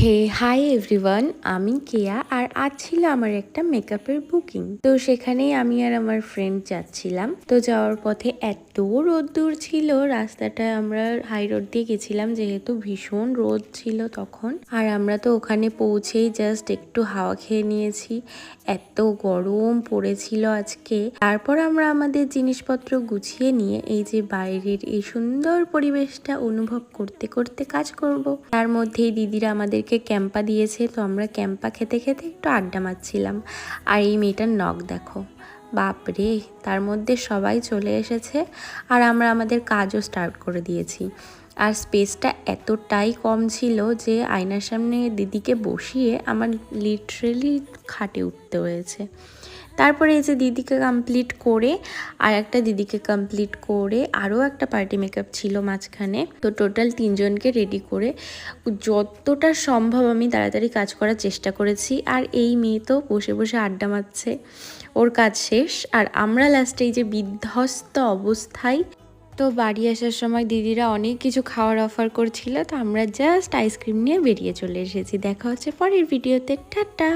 হে hi everyone, আমি কেয়া। আর আজ ছিল আমার একটা মেকআপের বুকিং। তো সেখানেই আমি আর আমার ফ্রেন্ড যাচ্ছিলাম। তো যাওয়ার পথে এত রোদ্দুর ছিল, রাস্তাটায় আমরা হাই রোড দিয়ে গেছিলাম যেহেতু ভীষণ রোদ ছিল তখন। আর আমরা তো ওখানে পৌঁছেই জাস্ট একটু হাওয়া খেয়ে নিয়েছি, এত গরম পড়েছিল আজকে। তারপর আমরা আমাদের জিনিসপত্র গুছিয়ে নিয়ে এই যে বাইরের এই সুন্দর পরিবেশটা অনুভব করতে করতে কাজ করব। তার মধ্যেই দিদিরা আমাদেরকে ক্যাম্পা দিয়েছে, তো আমরা ক্যাম্পা খেতে খেতে একটু আড্ডা মারছিলাম। আর এই মেয়েটার নখ দেখো, বাপরে, তার মধ্যে সবাই চলে এসেছে আর আমরা আমাদের কাজও স্টার্ট করে দিয়েছি। আর স্পেসটা এতটাই কম ছিল যে আয়নার সামনে দিদিকে বসিয়ে আমার লিটারেলি খাটে উঠতে হয়েছে। তারপরে এই যে দিদিকে কমপ্লিট করে আর একটা দিদিকে কমপ্লিট করে আরও একটা পার্টি মেকআপ ছিল মাঝখানে। তো টোটাল 3 জনকে রেডি করে যতটা সম্ভব আমি তাড়াতাড়ি কাজ করার চেষ্টা করেছি। আর এই মেয়ে তো বসে বসে আড্ডা মারছে, ওর কাজ শেষ। আর আমরা লাস্টে এই যে বিধ্বস্ত অবস্থায়, তো বাড়ি আসার সময় দিদিরা অনেক কিছু খাওয়ার অফার করছিল, তো আমরা জাস্ট আইসক্রিম নিয়ে বেরিয়ে চলে এসেছি। দেখা হচ্ছে পরের ভিডিওতে, টাটা।